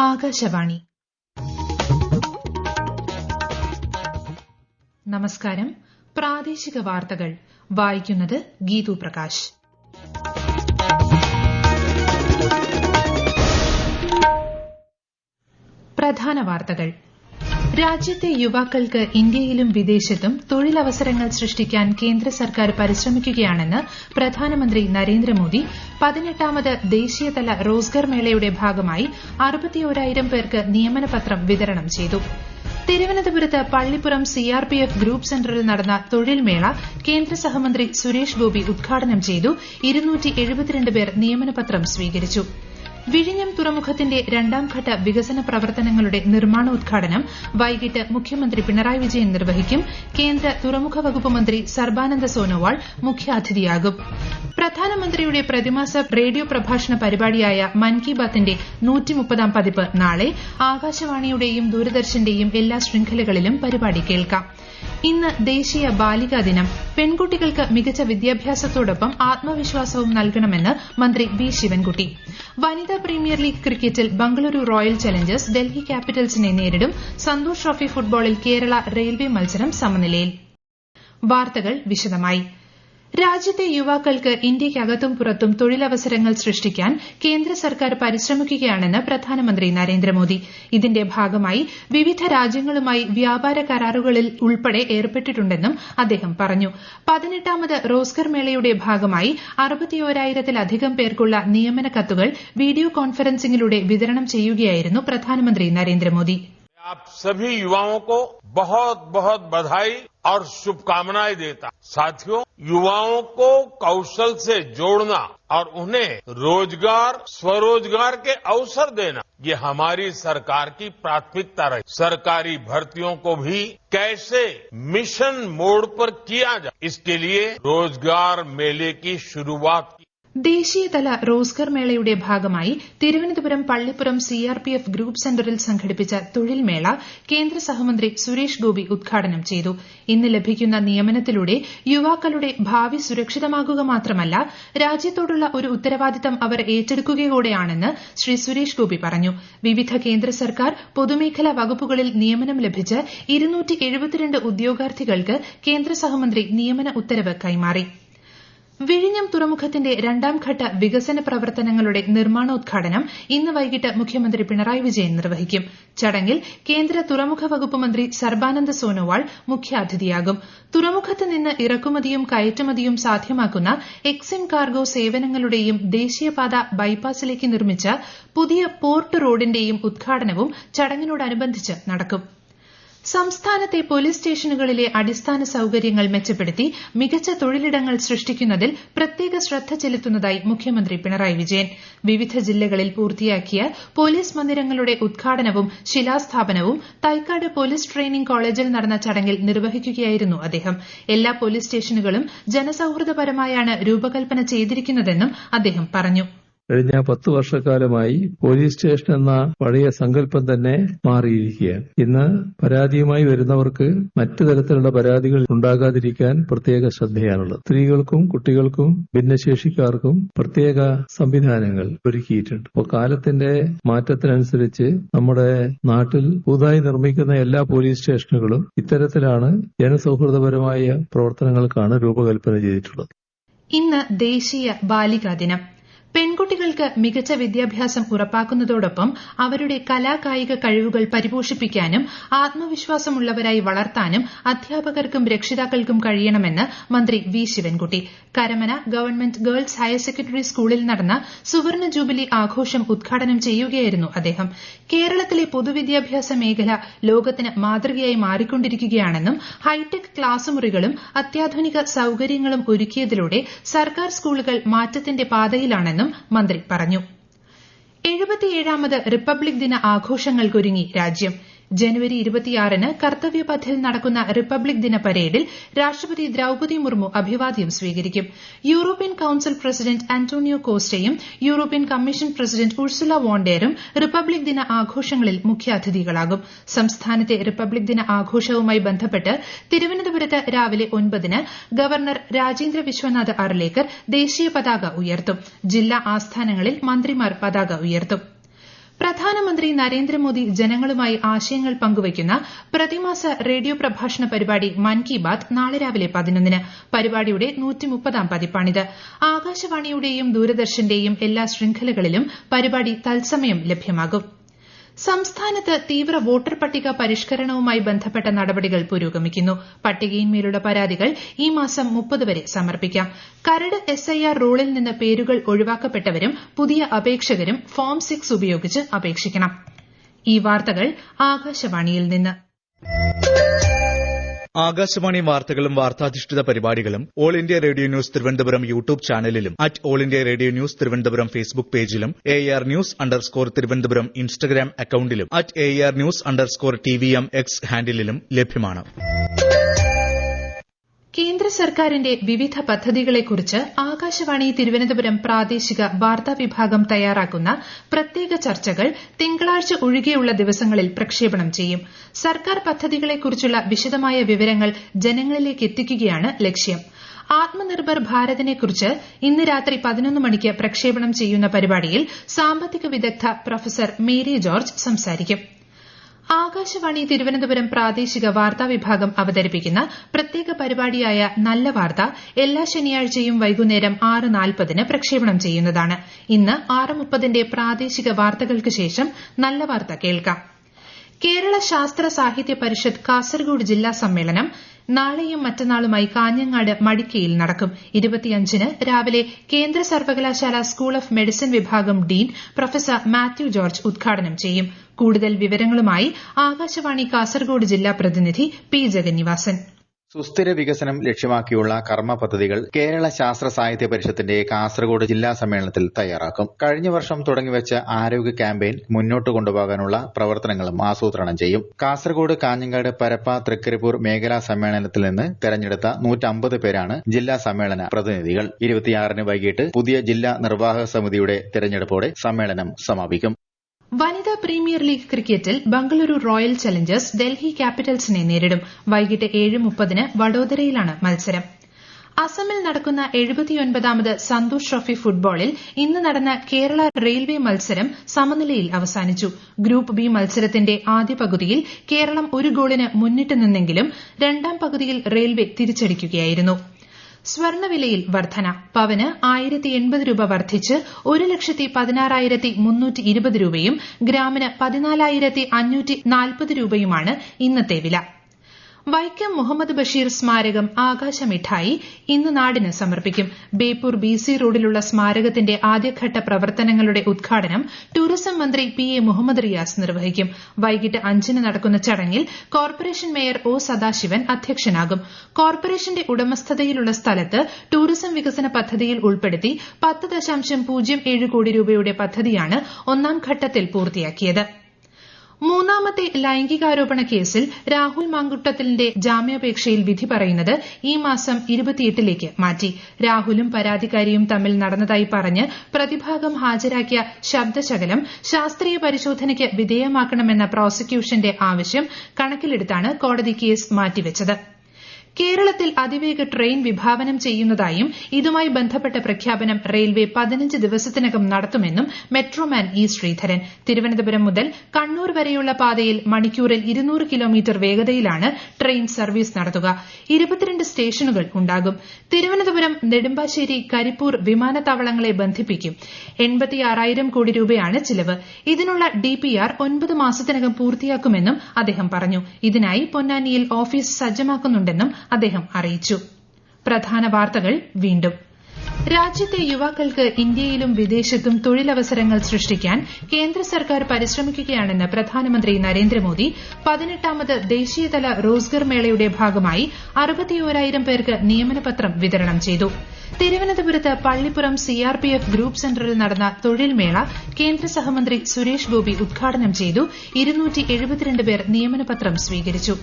ആകാശവാണി. നമസ്കാരം. പ്രാദേശിക വാർത്തകൾ വായിക്കുന്നത് ഗീതു പ്രകാശ്. പ്രധാന വാർത്തകൾ. രാജ്യത്തെ യുവാക്കൾക്ക് ഇന്ത്യയിലും വിദേശത്തും തൊഴിലവസരങ്ങൾ സൃഷ്ടിക്കാൻ കേന്ദ്ര സർക്കാർ പരിശ്രമിക്കുകയാണെന്ന് പ്രധാനമന്ത്രി നരേന്ദ്രമോദി 18ാമത് ദേശീയതല റോസ്ഗർ മേളയുടെ ഭാഗമായി 61,000 പേർക്ക് നിയമനപത്രം വിതരണം ചെയ്തു. തിരുവനന്തപുരത്ത് പള്ളിപ്പുറം സിആർപിഎഫ് ഗ്രൂപ്പ് സെന്ററിൽ നടന്ന തൊഴിൽ മേള കേന്ദ്ര സഹമന്ത്രി സുരേഷ് ഗോപി ഉദ്ഘാടനം ചെയ്തു. 272 പേർ നിയമനപത്രം സ്വീകരിച്ചു. വിഴിഞ്ഞം തുറമുഖത്തിന്റെ രണ്ടാംഘട്ട വികസന പ്രവർത്തനങ്ങളുടെ നിർമ്മാണോദ്ഘാടനം വൈകിട്ട് മുഖ്യമന്ത്രി പിണറായി വിജയൻ നിർവഹിക്കും. കേന്ദ്ര തുറമുഖ വകുപ്പ് മന്ത്രി സർബാനന്ദ സോനോവാൾ മുഖ്യാതിഥിയാകും. പ്രധാനമന്ത്രിയുടെ പ്രതിമാസ റേഡിയോ പ്രഭാഷണ പരിപാടിയായ മൻ കി ബാത്തിന്റെ 130ാം പതിപ്പ് നാളെ. ആകാശവാണിയുടെയും ദൂരദർശന്റെയും എല്ലാ ശൃംഖലകളിലും പരിപാടി കേൾക്കാം. ഇന്ന് ദേശീയ ബാലികാ ദിനം. പെൺകുട്ടികൾക്ക് മികച്ച വിദ്യാഭ്യാസത്തോടൊപ്പം ആത്മവിശ്വാസവും നൽകണമെന്ന് മന്ത്രി വി ശിവൻകുട്ടി. വനിതാ പ്രീമിയർ ലീഗ് ക്രിക്കറ്റിൽ ബംഗളൂരു റോയൽ ചലഞ്ചേഴ്സ് ഡൽഹി ക്യാപിറ്റൽസിനെ നേരിടും. സന്തോഷ് ട്രോഫി ഫുട്ബോളിൽ കേരള റെയിൽവേ മത്സരം സമനിലയിൽ. വാർത്തകൾ വിശദമായി. രാജ്യത്തെ യുവാക്കൾക്ക് ഇന്ത്യയ്ക്കകത്തും പുറത്തും തൊഴിലവസരങ്ങൾ സൃഷ്ടിക്കാൻ കേന്ദ്ര സർക്കാർ പരിശ്രമിക്കുകയാണെന്ന് പ്രധാനമന്ത്രി നരേന്ദ്രമോദി. ഇതിന്റെ ഭാഗമായി വിവിധ രാജ്യങ്ങളുമായി വ്യാപാര കരാറുകളിൽ ഉൾപ്പെടെ ഏർപ്പെട്ടിട്ടുണ്ടെന്നും അദ്ദേഹം പറഞ്ഞു. 18ാമത് റോസ്ഗർ മേളയുടെ ഭാഗമായി 61,000-ലധികം പേർക്കുള്ള നിയമന കത്തുകൾ വീഡിയോ കോൺഫറൻസിംഗിലൂടെ വിതരണം ചെയ്യുകയായിരുന്നു പ്രധാനമന്ത്രി നരേന്ദ്രമോദി. आप सभी युवाओं को बहुत बहुत बधाई और शुभकामनाएं देता. साथियों, युवाओं को कौशल से जोड़ना और उन्हें रोजगार स्वरोजगार के अवसर देना ये हमारी सरकार की प्राथमिकता रही. सरकारी भर्तियों को भी कैसे मिशन मोड पर किया जाए, इसके लिए रोजगार मेले की शुरुआत की. ദേശീയതല റോസ്ഗർ മേളയുടെ ഭാഗമായി തിരുവനന്തപുരം പള്ളിപ്പുറം സിആർപിഎഫ് ഗ്രൂപ്പ് സെന്ററിൽ സംഘടിപ്പിച്ച തൊഴിൽ മേള കേന്ദ്ര സഹമന്ത്രി സുരേഷ് ഗോപി ഉദ്ഘാടനം ചെയ്തു. ഇന്ന് ലഭിക്കുന്ന നിയമനത്തിലൂടെ യുവാക്കളുടെ ഭാവി സുരക്ഷിതമാകുക മാത്രമല്ല, രാജ്യത്തോടുള്ള ഒരു ഉത്തരവാദിത്തം അവർ ഏറ്റെടുക്കുകകൂടെയാണെന്ന് ശ്രീ സുരേഷ് ഗോപി പറഞ്ഞു. വിവിധ കേന്ദ്ര സർക്കാർ പൊതുമേഖലാ വകുപ്പുകളിൽ നിയമനം ലഭിച്ച് 272 ഉദ്യോഗാർത്ഥികൾക്ക് കേന്ദ്ര സഹമന്ത്രി നിയമന ഉത്തരവ് കൈമാറി. വിഴിഞ്ഞം തുറമുഖത്തിന്റെ രണ്ടാംഘട്ട വികസന പ്രവർത്തനങ്ങളുടെ നിർമ്മാണോദ്ഘാടനം ഇന്ന് വൈകിട്ട് മുഖ്യമന്ത്രി പിണറായി വിജയൻ നിർവഹിക്കും. ചടങ്ങിൽ കേന്ദ്ര തുറമുഖ വകുപ്പ് മന്ത്രി സർബാനന്ദ സോനോവാൾ മുഖ്യാതിഥിയാകും. തുറമുഖത്ത് നിന്ന് ഇറക്കുമതിയും കയറ്റുമതിയും സാധ്യമാക്കുന്ന എക്സിം കാർഗോ സേവനങ്ങളുടെയും ദേശീയപാത ബൈപ്പാസിലേക്ക് നിർമ്മിച്ച പുതിയ പോർട്ട് റോഡിന്റെയും ഉദ്ഘാടനവും ചടങ്ങിനോടനുബന്ധിച്ച് നടക്കും. സംസ്ഥാനത്തെ പോലീസ് സ്റ്റേഷനുകളിലെ അടിസ്ഥാന സൌകര്യങ്ങൾ മെച്ചപ്പെടുത്തി മികച്ച തൊഴിലിടങ്ങൾ സൃഷ്ടിക്കുന്നതിൽ പ്രത്യേക ശ്രദ്ധ ചെലുത്തുന്നതായി മുഖ്യമന്ത്രി പിണറായി വിജയൻ. വിവിധ ജില്ലകളിൽ പൂർത്തിയാക്കിയ പോലീസ് മന്ദിരങ്ങളുടെ ഉദ്ഘാടനവും ശിലാസ്ഥാപനവും തൈക്കാട് പോലീസ് ട്രെയിനിംഗ് കോളേജിൽ നടന്ന ചടങ്ങിൽ നിർവഹിക്കുകയായിരുന്നു അദ്ദേഹം. എല്ലാ പോലീസ് സ്റ്റേഷനുകളും ജനസൌഹൃദപരമായാണ് രൂപകൽപ്പന ചെയ്തിരിക്കുന്നതെന്നും അദ്ദേഹം പറഞ്ഞു. കഴിഞ്ഞ 10 വർഷക്കാലമായി പോലീസ് സ്റ്റേഷൻ എന്ന പഴയ സങ്കല്പം തന്നെ മാറിയിരിക്കുകയാണ്. ഇന്ന് പരാതിയുമായി വരുന്നവർക്ക് മറ്റു തരത്തിലുള്ള പരാതികൾ ഉണ്ടാകാതിരിക്കാൻ പ്രത്യേക ശ്രദ്ധയാണുള്ളത്. സ്ത്രീകൾക്കും കുട്ടികൾക്കും ഭിന്നശേഷിക്കാർക്കും പ്രത്യേക സംവിധാനങ്ങൾ ഒരുക്കിയിട്ടുണ്ട്. അപ്പോൾ കാലത്തിന്റെ മാറ്റത്തിനനുസരിച്ച് നമ്മുടെ നാട്ടിൽ പുതുതായി നിർമ്മിക്കുന്ന എല്ലാ പോലീസ് സ്റ്റേഷനുകളും ഇത്തരത്തിലാണ് ജനസൌഹൃദപരമായ പ്രവർത്തനങ്ങൾക്കാണ് രൂപകൽപ്പന ചെയ്തിട്ടുള്ളത്. ഇന്ന് ദേശീയ ബാലികാ ദിനം. പെൺകുട്ടികൾക്ക് മികച്ച വിദ്യാഭ്യാസം ഉറപ്പാക്കുന്നതോടൊപ്പം അവരുടെ കലാകായിക കഴിവുകൾ പരിപോഷിപ്പിക്കാനും ആത്മവിശ്വാസമുള്ളവരായി വളർത്താനും അധ്യാപകർക്കും രക്ഷിതാക്കൾക്കും കഴിയണമെന്ന് മന്ത്രി V Sivankutty. Karamana government girls higher secondary സ്കൂളിൽ നടന്ന സുവർണ ജൂബിലി ആഘോഷം ഉദ്ഘാടനം ചെയ്യുകയായിരുന്നു അദ്ദേഹം. കേരളത്തിലെ പൊതുവിദ്യാഭ്യാസ മേഖല ലോകത്തിന് മാതൃകയായി മാറിക്കൊണ്ടിരിക്കുകയാണെന്നും ഹൈടെക് ക്ലാസ് മുറികളും അത്യാധുനിക സൌകര്യങ്ങളും ഒരുക്കിയതിലൂടെ സർക്കാർ സ്കൂളുകൾ മാറ്റത്തിന്റെ പാതയിലാണെന്നും മന്ത്രി പറഞ്ഞു. 77ാമത് റിപ്പബ്ലിക് ദിന ആഘോഷങ്ങൾക്കൊരുങ്ങി രാജ്യം. ജനുവരി 26-ന് കർത്തവ്യപഥിൽ നടക്കുന്ന റിപ്പബ്ലിക് ദിന പരേഡിൽ രാഷ്ട്രപതി ദ്രൌപദി മുർമു അഭിവാദ്യം സ്വീകരിക്കും. യൂറോപ്യൻ കൌൺസിൽ പ്രസിഡന്റ് അന്റോണിയോ കോസ്റ്റയും യൂറോപ്യൻ കമ്മീഷൻ പ്രസിഡന്റ് ഉർസുല വോണ്ടെയറും റിപ്പബ്ലിക് ദിന ആഘോഷങ്ങളിൽ മുഖ്യാതിഥികളാകും. സംസ്ഥാനത്തെ റിപ്പബ്ലിക് ദിന ആഘോഷവുമായി ബന്ധപ്പെട്ട് തിരുവനന്തപുരത്ത് രാവിലെ 9-ന് ഗവർണർ രാജേന്ദ്ര വിശ്വനാഥ് അർലേക്കർ ദേശീയ പതാക ഉയർത്തും. ജില്ലാ ആസ്ഥാനങ്ങളിൽ മന്ത്രിമാർ പതാക ഉയർത്തും. പ്രധാനമന്ത്രി നരേന്ദ്രമോദി ജനങ്ങളുമായി ആശയങ്ങൾ പങ്കുവയ്ക്കുന്ന പ്രതിമാസ റേഡിയോ പ്രഭാഷണ പരിപാടി മൻ കി ബാത് നാളെ രാവിലെ 11-ന്. പരിപാടിയുടെ 130ാം പതിപ്പാണിത്. ആകാശവാണിയുടെയും ദൂരദർശന്റെയും എല്ലാ ശൃംഖലകളിലും പരിപാടി തത്സമയം ലഭ്യമാകും. സംസ്ഥാനത്ത് തീവ്ര വോട്ടർ പട്ടിക പരിഷ്കരണവുമായി ബന്ധപ്പെട്ട നടപടികൾ പുരോഗമിക്കുന്നു. പട്ടികയിന്മേലുള്ള പരാതികൾ ഈ മാസം 30 വരെ സമർപ്പിക്കാം. കരട് SIR റൂളിൽ നിന്ന് പേരുകൾ ഒഴിവാക്കപ്പെട്ടവരും പുതിയ അപേക്ഷകരും ഫോം 6 ഉപയോഗിച്ച് അപേക്ഷിക്കണം. ഈ വാർത്തകൾ ആകാശവാണിയിൽ നിന്ന്. ആകാശവാണി വാർത്തകളും വാർത്താധിഷ്ഠിത പരിപാടികളും all India radio news Thiruvananthapuram YouTube ചാനലിലും all India radio news Thiruvananthapuram Facebook പേജിലും AR News_ തിരുവനന്തപുരം ഇൻസ്റ്റഗ്രാം അക്കൌണ്ടിലും AR News_TVM X ഹാൻഡിലും ലഭ്യമാണ്. കേന്ദ്ര സർക്കാരിന്റെ വിവിധ പദ്ധതികളെക്കുറിച്ച് ആകാശവാണി തിരുവനന്തപുരം പ്രാദേശിക വാർത്താ വിഭാഗം തയ്യാറാക്കുന്ന പ്രത്യേക ചർച്ചകൾ തിങ്കളാഴ്ച ഒഴികെയുള്ള ദിവസങ്ങളിൽ പ്രക്ഷേപണം ചെയ്യും. സർക്കാർ പദ്ധതികളെക്കുറിച്ചുള്ള വിശദമായ വിവരങ്ങൾ ജനങ്ങളിലേക്ക് എത്തിക്കുകയാണ് ലക്ഷ്യം. ആത്മനിർഭർ ഭാരതിനെക്കുറിച്ച് ഇന്ന് രാത്രി 11 മണിക്ക് പ്രക്ഷേപണം ചെയ്യുന്ന പരിപാടിയിൽ സാമ്പത്തിക വിദഗ്ധ പ്രൊഫസർ മേരി ജോർജ് സംസാരിക്കും. ആകാശവാണി തിരുവനന്തപുരം പ്രാദേശിക വാർത്താ വിഭാഗം അവതരിപ്പിക്കുന്ന പ്രത്യേക പരിപാടിയായ നല്ല വാർത്ത എല്ലാ ശനിയാഴ്ചയും വൈകുന്നേരം 6:40-ന് പ്രക്ഷേപണം ചെയ്യുന്നതാണ്. ഇന്ന് 6:30ന്റെ പ്രാദേശിക വാർത്തകൾക്ക് ശേഷം നല്ല വാർത്ത കേൾക്കാം. കേരള ശാസ്ത്ര സാഹിത്യ പരിഷത്ത് കാസർഗോഡ് ജില്ലാ സമ്മേളനം നാളെയും മറ്റന്നാളുമായി കാഞ്ഞങ്ങാട് മടിക്കയിൽ നടക്കും. 25-ന് രാവിലെ കേന്ദ്ര സർവകലാശാല സ്കൂൾ ഓഫ് മെഡിസിൻ വിഭാഗം ഡീൻ പ്രൊഫസർ മാത്യു ജോർജ് ഉദ്ഘാടനം ചെയ്യും. കൂടുതൽ വിവരങ്ങളുമായി ആകാശവാണി കാസർഗോഡ് ജില്ലാ പ്രതിനിധി പി ജഗന്നിവാസൻ. സുസ്ഥിര വികസനം ലക്ഷ്യമാക്കിയുള്ള കർമ്മ പദ്ധതികൾ കേരള ശാസ്ത്ര സാഹിത്യ പരിഷത്തിന്റെ കാസർഗോഡ് ജില്ലാ സമ്മേളനത്തിൽ തയ്യാറാക്കും. കഴിഞ്ഞ വർഷം തുടങ്ങിവെച്ച ആരോഗ്യ ക്യാമ്പയിൻ മുന്നോട്ട് കൊണ്ടുപോകാനുള്ള പ്രവർത്തനങ്ങളും ആസൂത്രണം ചെയ്യും. കാസർഗോഡ്, കാഞ്ഞങ്ങാട്, പരപ്പ, തൃക്കരിപ്പൂർ മേഖലാ സമ്മേളനത്തിൽ നിന്ന് തെരഞ്ഞെടുത്ത 150 പേരാണ് ജില്ലാ സമ്മേളന പ്രതിനിധികൾ. 26-ന് വൈകിട്ട് പുതിയ ജില്ലാ നിർവാഹക സമിതിയുടെ തെരഞ്ഞെടുപ്പോടെ സമ്മേളനം സമാപിക്കും. വനിതാ പ്രീമിയർ ലീഗ് ക്രിക്കറ്റിൽ ബംഗളൂരു റോയൽ ചലഞ്ചേഴ്സ് ഡൽഹി ക്യാപിറ്റൽസിനെ നേരിടും. വൈകിട്ട് 7:30-ന് വഡോദരയിലാണ് മത്സരം. അസമിൽ നടക്കുന്ന 79ാമത് സന്തോഷ് ട്രോഫി ഫുട്ബോളിൽ ഇന്ന് നടന്ന കേരള റെയിൽവേ മത്സരം സമനിലയിൽ അവസാനിച്ചു. ഗ്രൂപ്പ് ബി മത്സരത്തിന്റെ ആദ്യ പകുതിയിൽ കേരളം 1 ഗോളിന് മുന്നിട്ട് നിന്നെങ്കിലും രണ്ടാം പകുതിയിൽ റെയിൽവേ തിരിച്ചടിക്കുകയായിരുന്നു. സ്വർണ്ണവിലയിൽ വർധന. പവന് 1080 രൂപ വർദ്ധിച്ച് 1,16,320 രൂപയും ഗ്രാമിന് 14,540 രൂപയുമാണ് ഇന്നത്തെ വില. വൈക്കം മുഹമ്മദ് ബഷീർ സ്മാരകം ആകാശമിഠായി ഇന്ന് നാടിന് സമർപ്പിക്കും. ബേപ്പൂർ BC റോഡിലുള്ള സ്മാരകത്തിന്റെ ആദ്യഘട്ട പ്രവർത്തനങ്ങളുടെ ഉദ്ഘാടനം ടൂറിസം മന്ത്രി PA മുഹമ്മദ് റിയാസ് നിർവഹിക്കും. വൈകിട്ട് 5-ന് നടക്കുന്ന ചടങ്ങിൽ കോർപ്പറേഷൻ മേയർ O സദാശിവൻ അധ്യക്ഷനാകും. കോർപ്പറേഷന്റെ ഉടമസ്ഥതയിലുള്ള സ്ഥലത്ത് ടൂറിസം വികസന പദ്ധതിയിൽ ഉൾപ്പെടുത്തി 10.07 കോടി രൂപയുടെ പദ്ധതിയാണ് ഒന്നാം ഘട്ടത്തിൽ പൂർത്തിയാക്കിയത്. മൂന്നാമത്തെ ലൈംഗികാരോപണ കേസിൽ രാഹുൽ മാങ്കുട്ടത്തിലിന്റെ ജാമ്യാപേക്ഷയിൽ വിധി പറയുന്നത് ഈ മാസം 28-ലേക്ക് മാറ്റി. രാഹുലും പരാതിക്കാരിയും തമ്മിൽ നടന്നതായി പറഞ്ഞ് പ്രതിഭാഗം ഹാജരാക്കിയ ശബ്ദശകലം ശാസ്ത്രീയ പരിശോധനയ്ക്ക് വിധേയമാക്കണമെന്ന പ്രോസിക്യൂഷന്റെ ആവശ്യം കണക്കിലെടുത്താണ് കോടതി കേസ് മാറ്റിവെച്ചത്. കേരളത്തിൽ അതിവേഗ ട്രെയിൻ വിഭാവനം ചെയ്യുന്നതായും ഇതുമായി ബന്ധപ്പെട്ട പ്രഖ്യാപനം റെയിൽവേ 15 ദിവസത്തിനകം നടത്തുമെന്നും മെട്രോമാൻ ഇ ശ്രീധരൻ. തിരുവനന്തപുരം മുതൽ കണ്ണൂർ വരെയുള്ള പാതയിൽ മണിക്കൂറിൽ 200 കിലോമീറ്റർ വേഗതയിലാണ് ട്രെയിൻ സർവീസ് നടത്തുക. 22 സ്റ്റേഷനുകൾ ഉണ്ടാകും. തിരുവനന്തപുരം, നെടുമ്പാശ്ശേരി, കരിപ്പൂർ വിമാനത്താവളങ്ങളെ ബന്ധിപ്പിക്കും. 86,000 കോടി രൂപയാണ് ചിലവ്. ഇതിനുള്ള DPR 9 മാസത്തിനകം പൂർത്തിയാക്കുമെന്നും അദ്ദേഹം പറഞ്ഞു. ഇതിനായി പൊന്നാനിയിൽ ഓഫീസ് സജ്ജമാക്കുന്നുണ്ടെന്നും അദ്ദേഹം അറിയിച്ചു. പ്രധാന വാർത്തകൾ വീണ്ടും. രാജ്യത്തെ യുവാക്കൾക്ക് ഇന്ത്യയിലും വിദേശത്തും തൊഴിലവസരങ്ങൾ സൃഷ്ടിക്കാൻ കേന്ദ്ര സർക്കാർ പരിശ്രമിക്കുകയാണെന്ന് പ്രധാനമന്ത്രി നരേന്ദ്രമോദി 18ാമത് ദേശീയതല റോസ്ഗർ മേളയുടെ ഭാഗമായി 61,000 പേർക്ക് നിയമനപത്രം വിതരണം ചെയ്തു. തിരുവനന്തപുരത്ത് പള്ളിപ്പുറം CRPF ഗ്രൂപ്പ് സെന്ററിൽ നടന്ന തൊഴിൽ മേള കേന്ദ്ര സഹമന്ത്രി സുരേഷ് ഗോപി ഉദ്ഘാടനം ചെയ്തു. 272 പേർ നിയമനപത്രം സ്വീകരിച്ചു.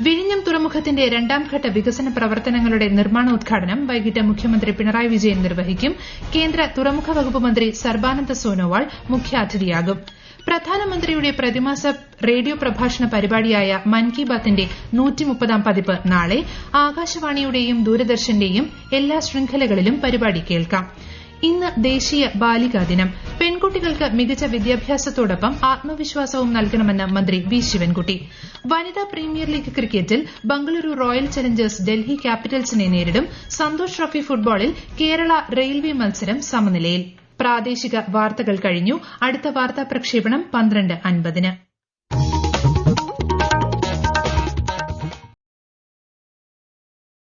വിഴിഞ്ഞം തുറമുഖത്തിന്റെ രണ്ടാംഘട്ട വികസന പ്രവർത്തനങ്ങളുടെ നിർമ്മാണോദ്ഘാടനം വൈകിട്ട് മുഖ്യമന്ത്രി പിണറായി വിജയൻ നിർവഹിക്കും. കേന്ദ്ര തുറമുഖ വകുപ്പ് മന്ത്രി സർബാനന്ദ സോനോവാൾ മുഖ്യാതിഥിയാകും. പ്രധാനമന്ത്രിയുടെ പ്രതിമാസ റേഡിയോ പ്രഭാഷണ പരിപാടിയായ മൻ കി ബാത്തിന്റെ 130ാം പതിപ്പ് നാളെ. ആകാശവാണിയുടെയും ദൂരദർശന്റെയും എല്ലാ ശൃംഖലകളിലും പരിപാടി കേൾക്കാം. ഇന്ന് ദേശീയ ബാലികാ ദിനം. പെൺകുട്ടികൾക്ക് മികച്ച വിദ്യാഭ്യാസത്തോടൊപ്പം ആത്മവിശ്വാസവും നൽകണമെന്ന് മന്ത്രി വി ശിവൻകുട്ടി. വനിതാ പ്രീമിയർ ലീഗ് ക്രിക്കറ്റിൽ ബംഗളൂരു റോയൽ ചലഞ്ചേഴ്സ് ഡൽഹി ക്യാപിറ്റൽസിനെ നേരിടും. സന്തോഷ് ട്രോഫി ഫുട്ബോളിൽ കേരള റെയിൽവേ മത്സരം സമനിലയിൽ. പ്രാദേശിക വാർത്തകൾ കഴിഞ്ഞു. അടുത്ത വാർത്താ പ്രക്ഷേപണം 12:50.